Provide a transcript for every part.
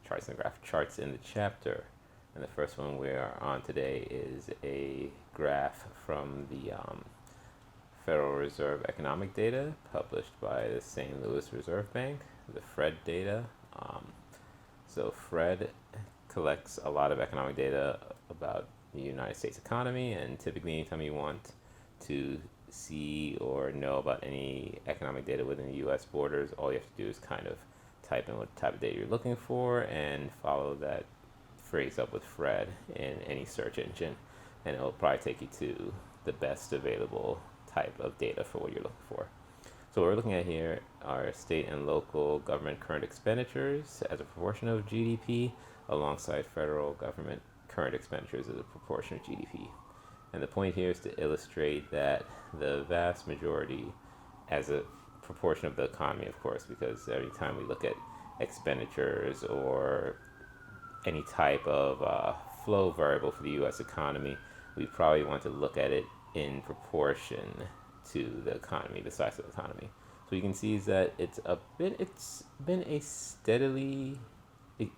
charts and graph charts in the chapter. And the first one we are on today is a graph from the Federal Reserve economic data published by the St. Louis Reserve Bank, the FRED data. So FRED collects a lot of economic data about the United States economy, and typically anytime you want to see or know about any economic data within the US borders, all you have to do is kind of type in what type of data you're looking for and follow that phrase up with FRED in any search engine, and it'll probably take you to the best available type of data for what you're looking for. So what we're looking at here are state and local government current expenditures as a proportion of GDP alongside federal government current expenditures as a proportion of GDP. And the point here is to illustrate that the vast majority, as a proportion of the economy, of course, because every time we look at expenditures or any type of flow variable for the U.S. economy, we probably want to look at it in proportion to the economy, the size of the economy. So you can see is that it's been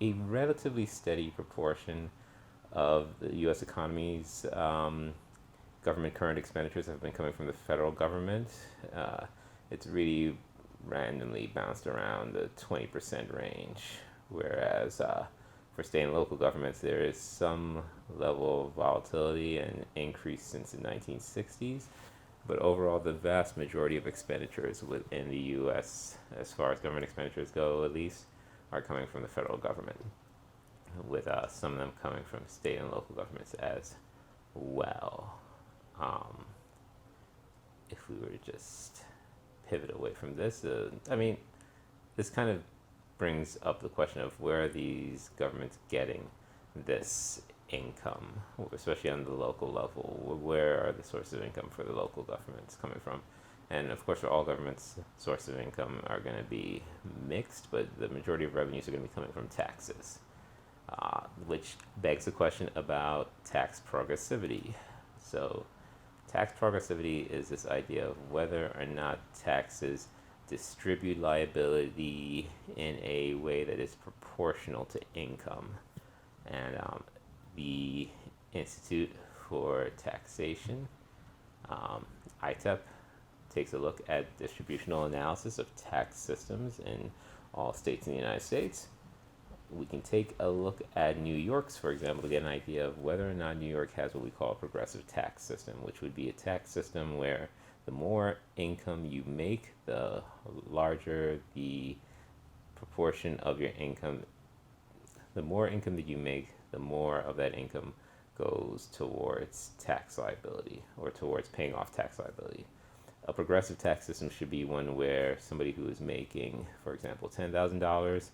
a relatively steady proportion of the U.S. economy's government current expenditures have been coming from the federal government. It's really randomly bounced around the 20% range, whereas for state and local governments, there is some level of volatility and increase since the 1960s. But overall, the vast majority of expenditures within the U.S., as far as government expenditures go at least, are coming from the federal government, with some of them coming from state and local governments as well. If we were to just pivot away from this, this kind of brings up the question of where are these governments getting this income, especially on the local level. Where are the sources of income for the local governments coming from? And of course, for all governments, sources of income are going to be mixed, but the majority of revenues are going to be coming from taxes, which begs the question about tax progressivity. So tax progressivity is this idea of whether or not taxes distribute liability in a way that is proportional to income. And the Institute for Taxation, ITEP, takes a look at distributional analysis of tax systems in all states in the United States. We can take a look at New York's, for example, to get an idea of whether or not New York has what we call a progressive tax system, which would be a tax system where the more income you make, the larger the proportion of your income. The more income that you make, the more of that income goes towards tax liability or towards paying off tax liability. A progressive tax system should be one where somebody who is making, for example, $10,000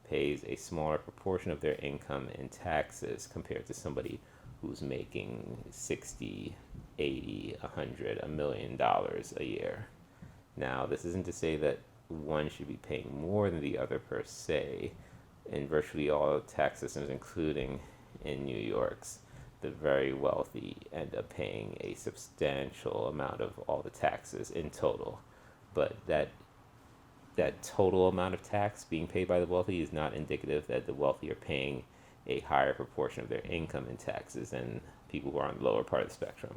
pays a smaller proportion of their income in taxes compared to somebody who's making 60, 80, 100, $1 million a year. Now, this isn't to say that one should be paying more than the other per se. In virtually all tax systems, including in New York's, the very wealthy end up paying a substantial amount of all the taxes in total. But that total amount of tax being paid by the wealthy is not indicative that the wealthy are paying a higher proportion of their income in taxes than people who are on the lower part of the spectrum.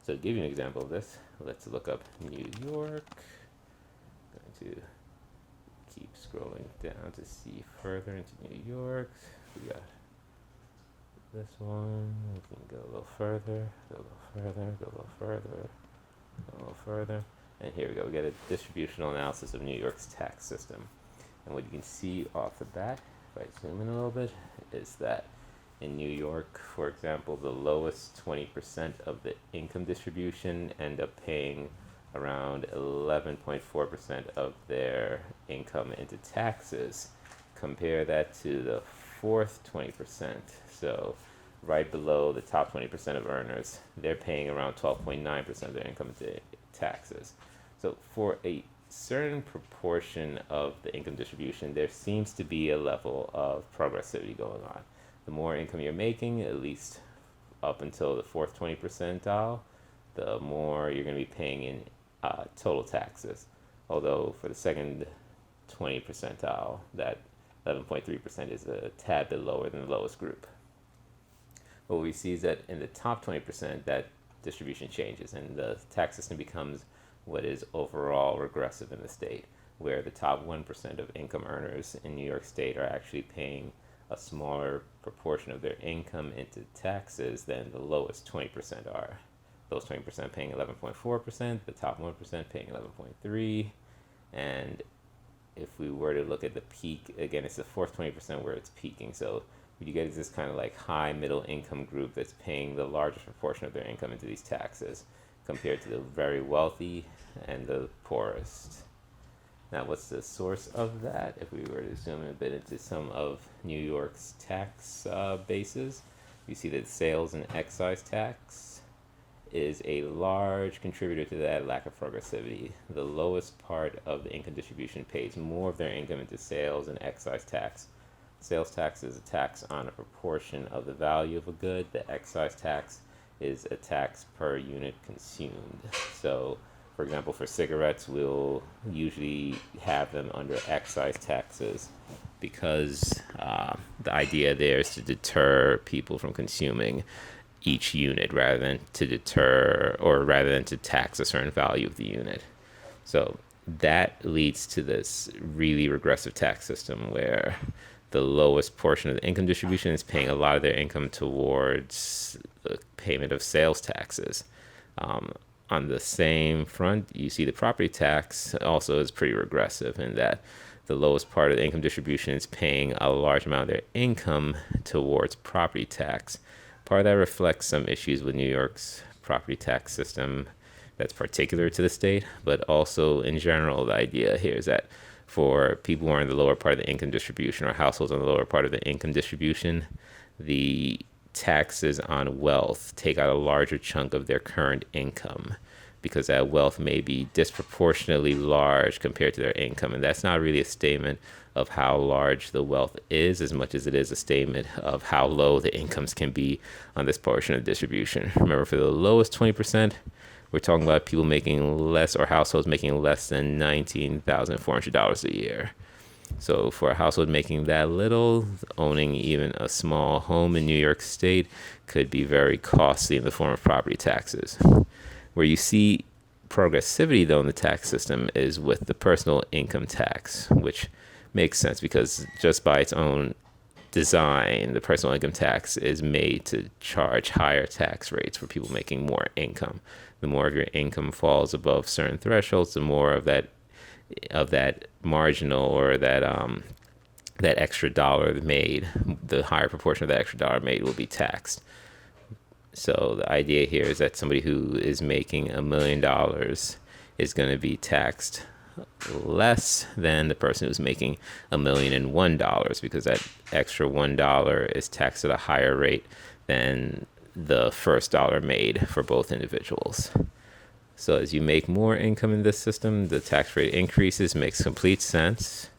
So to give you an example of this, let's look up New York. I'm going to keep scrolling down to see further into New York. We got this one. We can go a little further, go a little further, go a little further, go a little further. And here we go. We get a distributional analysis of New York's tax system. And what you can see off the bat, if I zoom in a little bit, is that in New York, for example, the lowest 20% of the income distribution end up paying around 11.4% of their income into taxes. Compare that to the fourth 20%. So right below the top 20% of earners, they're paying around 12.9% of their income into taxes. So for a certain proportion of the income distribution, there seems to be a level of progressivity going on. The more income you're making, at least up until the fourth 20 percentile, the more you're going to be paying in total taxes. Although for the second 20 percentile, that 11.3% is a tad bit lower than the lowest group. What we see is that in the top 20%, that distribution changes, and the tax system becomes what is overall regressive in the state, where the top 1% of income earners in New York State are actually paying a smaller proportion of their income into taxes than the lowest 20% are. Those 20% paying 11.4%, the top 1% paying 11.3%, and if we were to look at the peak, again, it's the fourth 20% where it's peaking. So what you get is this kind of like high middle income group that's paying the largest proportion of their income into these taxes compared to the very wealthy and the poorest. Now, what's the source of that? If we were to zoom in a bit into some of New York's tax bases, you see that sales and excise tax is a large contributor to that lack of progressivity. The lowest part of the income distribution pays more of their income into sales and excise tax. Sales tax is a tax on a proportion of the value of a good. The excise tax is a tax per unit consumed. So, for example, for cigarettes, we'll usually have them under excise taxes because the idea there is to deter people from consuming each unit rather than to tax a certain value of the unit. So that leads to this really regressive tax system where the lowest portion of the income distribution is paying a lot of their income towards the payment of sales taxes. On the same front, you see the property tax also is pretty regressive in that the lowest part of the income distribution is paying a large amount of their income towards property tax. Part of that reflects some issues with New York's property tax system that's particular to the state, but also in general, the idea here is that for people who are in the lower part of the income distribution or households on the lower part of the income distribution, the taxes on wealth take out a larger chunk of their current income because that wealth may be disproportionately large compared to their income. And that's not really a statement of how large the wealth is as much as it is a statement of how low the incomes can be on this portion of the distribution. Remember, for the lowest 20%, we're talking about people making less or households making less than $19,400 a year. So for a household making that little, owning even a small home in New York State could be very costly in the form of property taxes. Where you see progressivity, though, in the tax system is with the personal income tax, which makes sense because just by its own design, the personal income tax is made to charge higher tax rates for people making more income. The more of your income falls above certain thresholds, the more of that marginal or that extra dollar made, the higher proportion of that extra dollar made will be taxed. So the idea here is that somebody who is making $1 million is going to be taxed less than the person who's making $1,001 because that extra $1 is taxed at a higher rate than the first dollar made for both individuals. So as you make more income in this system, the tax rate increases, makes complete sense.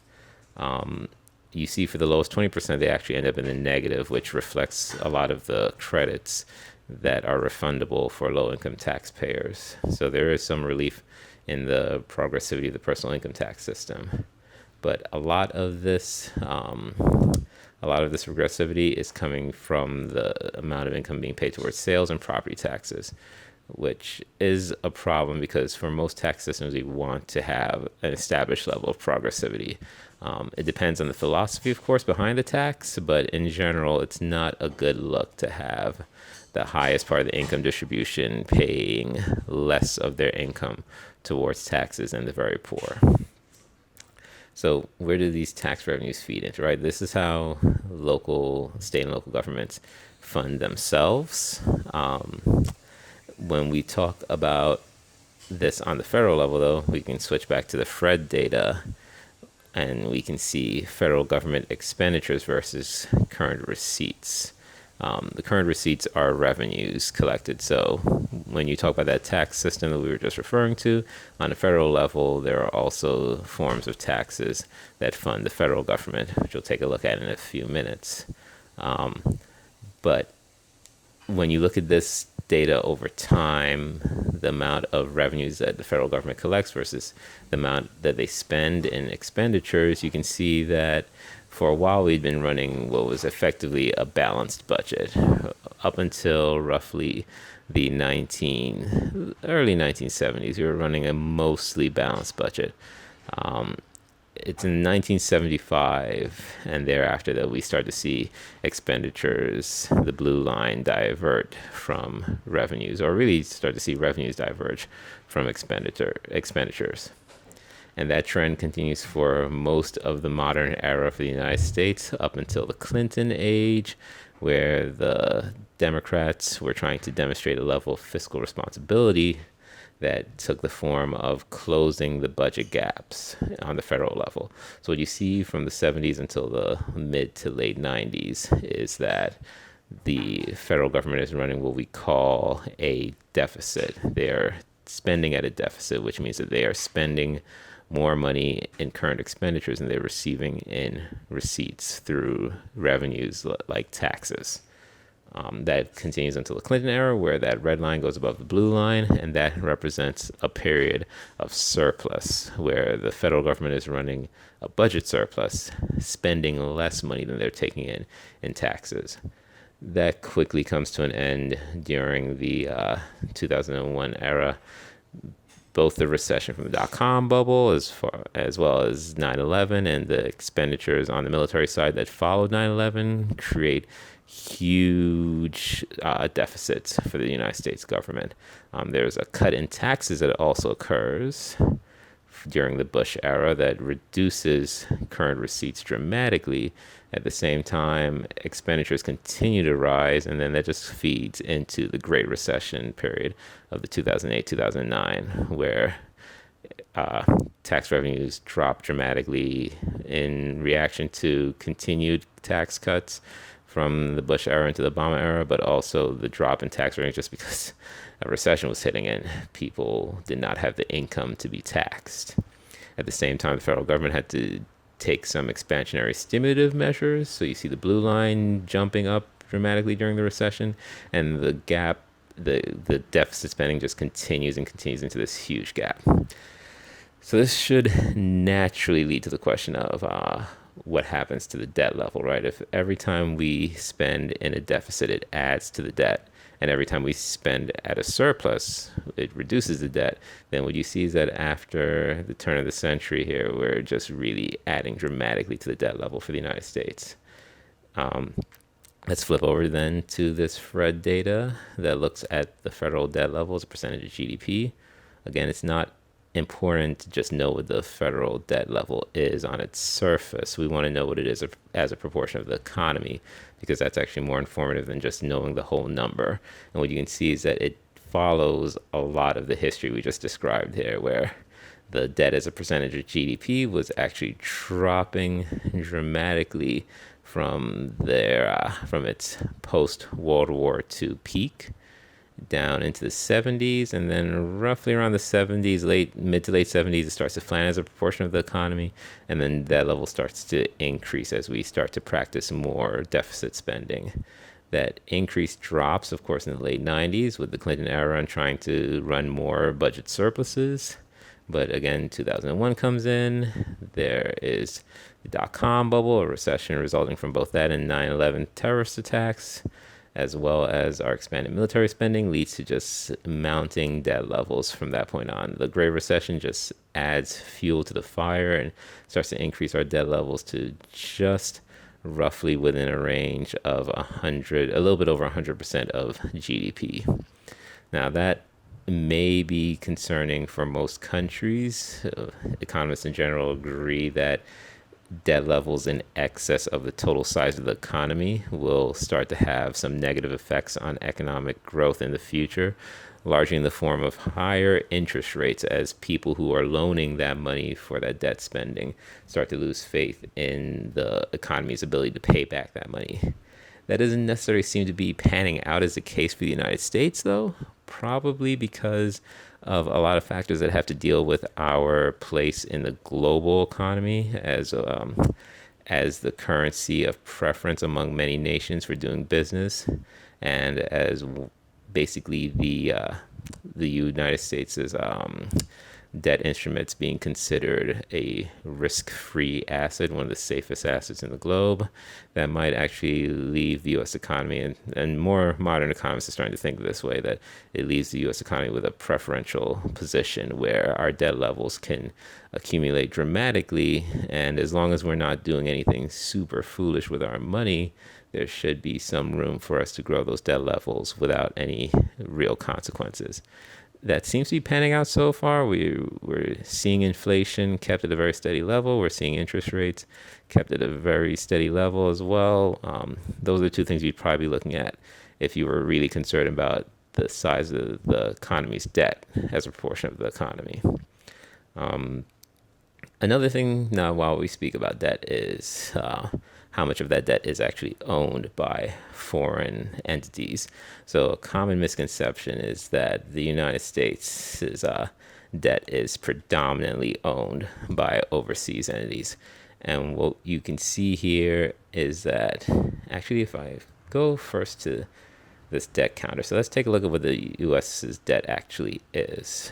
You see for the lowest 20%, they actually end up in the negative, which reflects a lot of the credits that are refundable for low-income taxpayers. So there is some relief in the progressivity of the personal income tax system. But a lot of this regressivity is coming from the amount of income being paid towards sales and property taxes, which is a problem because for most tax systems, we want to have an established level of progressivity. It depends on the philosophy, of course, behind the tax, but in general, it's not a good look to have the highest part of the income distribution paying less of their income towards taxes than the very poor. So where do these tax revenues feed into, right? This is how state and local governments fund themselves. When we talk about this on the federal level, though, we can switch back to the Fred data and we can see federal government expenditures versus current receipts. The current receipts are revenues collected. So when you talk about that tax system that we were just referring to, on the federal level, there are also forms of taxes that fund the federal government, which we'll take a look at in a few minutes. But when you look at this data over time, the amount of revenues that the federal government collects versus the amount that they spend in expenditures, you can see that for a while we'd been running what was effectively a balanced budget up until roughly the early 1970s. We were running a mostly balanced budget. Um, it's in 1975 and thereafter that we start to see expenditures, the blue line, divert from revenues, or really start to see revenues diverge from expenditures. And that trend continues for most of the modern era for the United States up until the Clinton age, where the Democrats were trying to demonstrate a level of fiscal responsibility that took the form of closing the budget gaps on the federal level. So what you see from the 70s until the mid to late 90s is that the federal government is running what we call a deficit. They're spending at a deficit, which means that they are spending more money in current expenditures than they're receiving in receipts through revenues like taxes. That continues until the Clinton era, where that red line goes above the blue line, and that represents a period of surplus, where the federal government is running a budget surplus, spending less money than they're taking in taxes. That quickly comes to an end during the 2001 era. Both the recession from the dot-com bubble as well as 9/11 and the expenditures on the military side that followed 9/11 create huge deficits for the United States government. There's a cut in taxes that also occurs during the Bush era that reduces current receipts dramatically. At the same time, expenditures continue to rise, and then that just feeds into the Great Recession period of the 2008-2009, where tax revenues drop dramatically in reaction to continued tax cuts from the Bush era into the Obama era, but also the drop in tax revenues just because a recession was hitting and people did not have the income to be taxed. At the same time, the federal government had to take some expansionary stimulative measures. So you see the blue line jumping up dramatically during the recession, and the gap, the deficit spending just continues and continues into this huge gap. So this should naturally lead to the question of what happens to the debt level, right? If every time we spend in a deficit, it adds to the debt, and every time we spend at a surplus, it reduces the debt, then what you see is that after the turn of the century here, we're just really adding dramatically to the debt level for the United States. Let's flip over then to this FRED data that looks at the federal debt level as a percentage of GDP. Again, it's not important to just know what the federal debt level is on its surface. We want to know what it is as a proportion of the economy, because that's actually more informative than just knowing the whole number. And what you can see is that it follows a lot of the history we just described here, where the debt as a percentage of GDP was actually dropping dramatically from its post-World War II peak down into the 70s, and then roughly around the 70s, mid to late 70s, it starts to flatten as a proportion of the economy, and then that level starts to increase as we start to practice more deficit spending. That increase drops, of course, in the late 90s with the Clinton era and trying to run more budget surpluses. But again, 2001 comes in. There is the dot-com bubble, a recession resulting from both that and 9/11 terrorist attacks, as well as our expanded military spending leads to just mounting debt levels from that point on. The Great Recession just adds fuel to the fire and starts to increase our debt levels to just roughly within a range of a little bit over 100% of GDP. Now that may be concerning for most countries. Economists in general agree that debt levels in excess of the total size of the economy will start to have some negative effects on economic growth in the future, largely in the form of higher interest rates as people who are loaning that money for that debt spending start to lose faith in the economy's ability to pay back that money. That doesn't necessarily seem to be panning out as the case for the United States, though, probably because of a lot of factors that have to deal with our place in the global economy as the currency of preference among many nations for doing business, and as basically the United States' debt instruments being considered a risk-free asset, one of the safest assets in the globe, that might actually leave the U.S. economy, and more modern economists are starting to think this way, that it leaves the U.S. economy with a preferential position where our debt levels can accumulate dramatically, and as long as we're not doing anything super foolish with our money, there should be some room for us to grow those debt levels without any real consequences. That seems to be panning out so far. We're seeing inflation kept at a very steady level. We're seeing interest rates kept at a very steady level as well. Those are two things you'd probably be looking at if you were really concerned about the size of the economy's debt as a proportion of the economy. Another thing now, while we speak about debt, is how much of that debt is actually owned by foreign entities. So a common misconception is that the United States' debt is predominantly owned by overseas entities. And what you can see here is that, actually, if I go first to this debt counter, so let's take a look at what the U.S.'s debt actually is.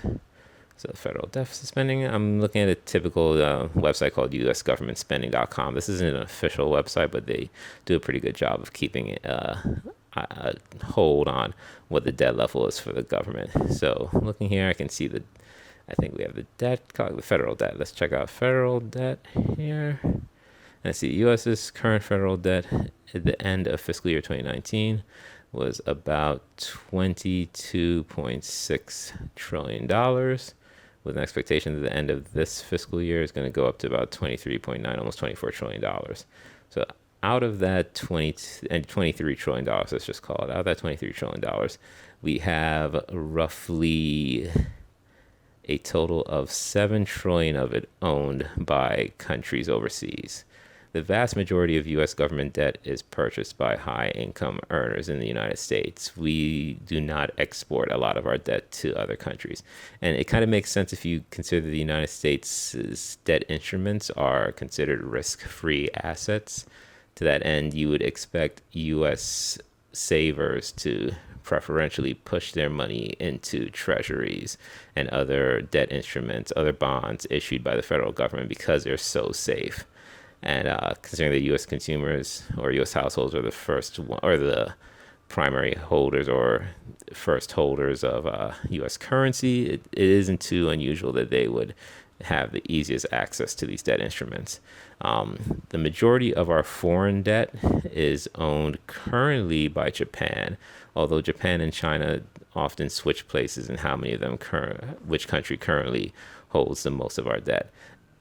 So federal deficit spending, I'm looking at a typical website called usgovernmentspending.com. This isn't an official website, but they do a pretty good job of keeping a hold on what the debt level is for the government. So looking here, I can see I think we have the debt, the federal debt. Let's check out federal debt here. And I see the U.S.'s current federal debt at the end of fiscal year 2019 was about $22.6 trillion, with an expectation that the end of this fiscal year is going to go up to about 23.9, almost $24 trillion. So out of that $23 trillion, let's just call it, out of that $23 trillion, we have roughly a total of $7 trillion of it owned by countries overseas. The vast majority of U.S. government debt is purchased by high-income earners in the United States. We do not export a lot of our debt to other countries. And it kind of makes sense if you consider the United States' debt instruments are considered risk-free assets. To that end, you would expect U.S. savers to preferentially push their money into treasuries and other debt instruments, other bonds issued by the federal government because they're so safe. And considering that U.S. consumers or U.S. households are the first one, or the primary holders or first holders of U.S. currency, it isn't too unusual that they would have the easiest access to these debt instruments. The majority of our foreign debt is owned currently by Japan, although Japan and China often switch places in how many of them which country currently holds the most of our debt.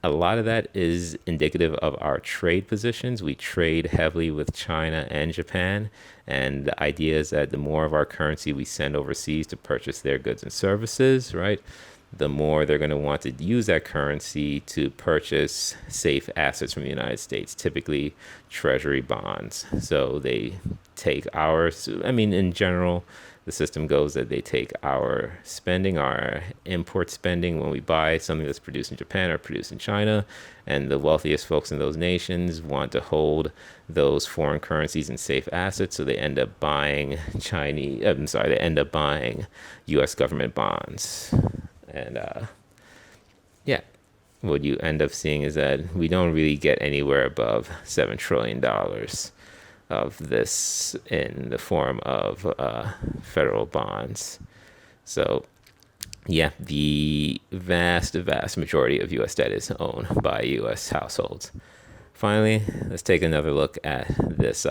A lot of that is indicative of our trade positions. We trade heavily with China and Japan, and the idea is that the more of our currency we send overseas to purchase their goods and services, right, the more they're going to want to use that currency to purchase safe assets from the United States, typically treasury bonds. So they take in general, the system goes that they take our spending, our import spending, when we buy something that's produced in Japan or produced in China, and the wealthiest folks in those nations want to hold those foreign currencies in safe assets, so they end up buying they end up buying U.S. government bonds. And what you end up seeing is that we don't really get anywhere above $7 trillion of this in the form of federal bonds. So the vast majority of U.S. debt is owned by U.S. households. Finally, let's take another look at this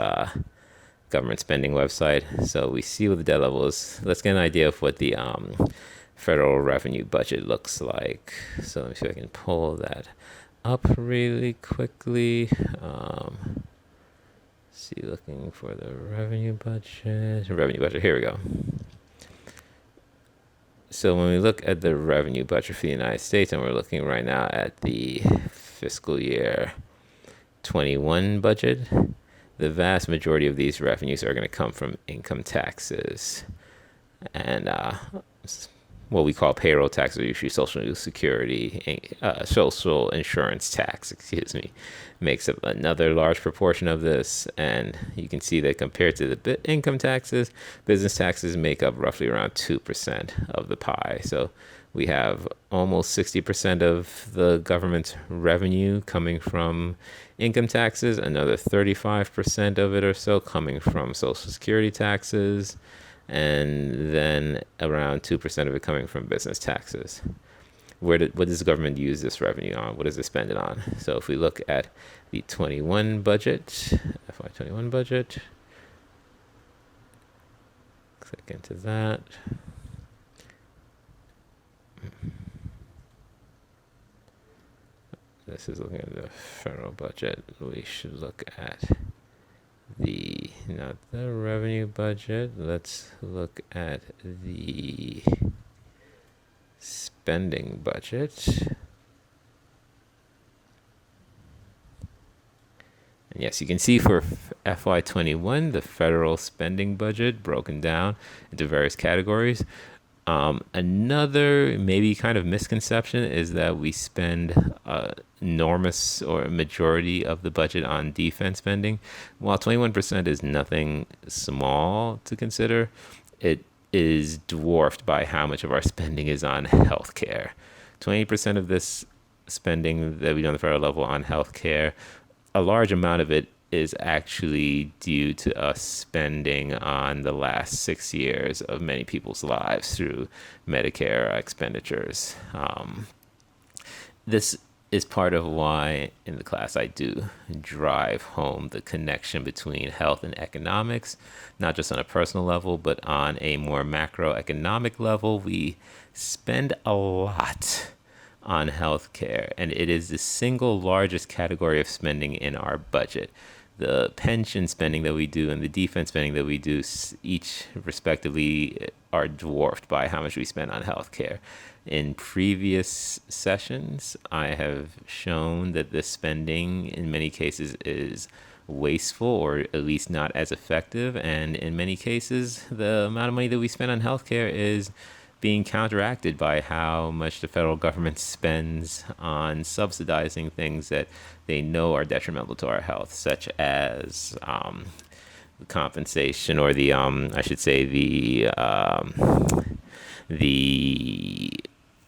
government spending website. So we see what the debt level is. Let's get an idea of what the federal revenue budget looks like. So let me see if I can pull that up really quickly. Looking for the revenue budget. Here we go. So when we look at the revenue budget for the United States, and we're looking right now at the fiscal year 21 budget, the vast majority of these revenues are going to come from income taxes and what we call payroll tax, or usually social insurance tax, makes up another large proportion of this. And you can see that compared to the income taxes, business taxes make up roughly around 2% of the pie. So We have almost 60% of the government's revenue coming from income taxes, another 35% of it or so coming from Social Security taxes, and then around 2% of it coming from business taxes. What does the government use this revenue on? What does it spend it on? So if we look at the 21 budget, FY21 budget, click into that. This is looking at the federal budget. We should look at not the revenue budget. Let's look at the spending budget. And yes, you can see for FY21, the federal spending budget broken down into various categories. Another maybe kind of misconception is that we spend enormous or a majority of the budget on defense spending. While 21% is nothing small to consider, it is dwarfed by how much of our spending is on healthcare. 20% of this spending that we do on the federal level on healthcare, a large amount of it is actually due to us spending on the last 6 years of many people's lives through Medicare expenditures. This is part of why in the class I do drive home the connection between health and economics, not just on a personal level, but on a more macroeconomic level. We spend a lot on healthcare, and it is the single largest category of spending in our budget. The pension spending that we do and the defense spending that we do, each respectively, are dwarfed by how much we spend on healthcare. In previous sessions, I have shown that this spending in many cases is wasteful or at least not as effective. And in many cases, the amount of money that we spend on healthcare is being counteracted by how much the federal government spends on subsidizing things that they know are detrimental to our health, such as compensation or the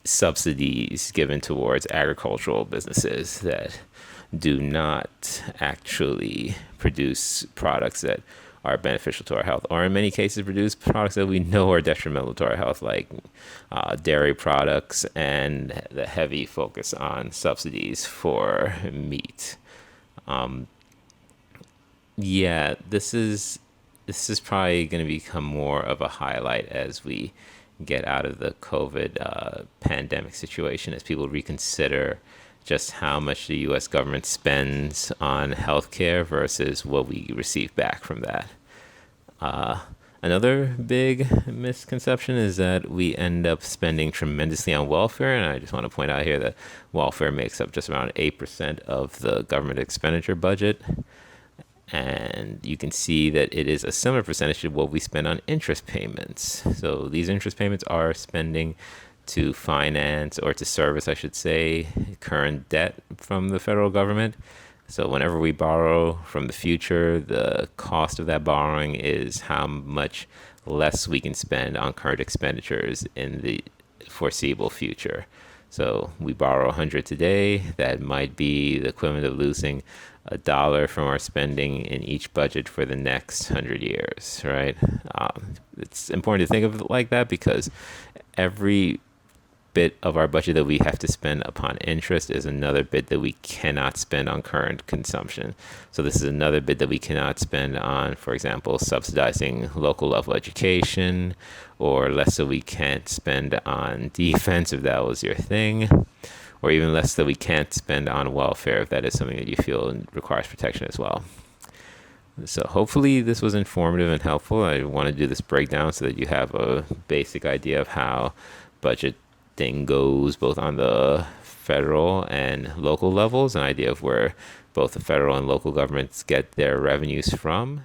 subsidies given towards agricultural businesses that do not actually produce products that are beneficial to our health, or in many cases produce products that we know are detrimental to our health, like dairy products and the heavy focus on subsidies for meat. This is probably going to become more of a highlight as we get out of the COVID pandemic situation, as people reconsider just how much the U.S. government spends on healthcare versus what we receive back from that. Another big misconception is that we end up spending tremendously on welfare, and I just want to point out here that welfare makes up just around 8% of the government expenditure budget. And you can see that it is a similar percentage to what we spend on interest payments. So these interest payments are spending to finance, or to service, I should say, current debt from the federal government. So whenever we borrow from the future, the cost of that borrowing is how much less we can spend on current expenditures in the foreseeable future. So we borrow 100 today, that might be the equivalent of losing $1 from our spending in each budget for the next 100 years, right? It's important to think of it like that, because every bit of our budget that we have to spend upon interest is another bit that we cannot spend on current consumption. So this is another bit that we cannot spend on, for example, subsidizing local level education, or less that we can't spend on defense if that was your thing, or even less that we can't spend on welfare if that is something that you feel requires protection as well. So hopefully this was informative and helpful. I want to do this breakdown so that you have a basic idea of how budget thing goes both on the federal and local levels, an idea of where both the federal and local governments get their revenues from.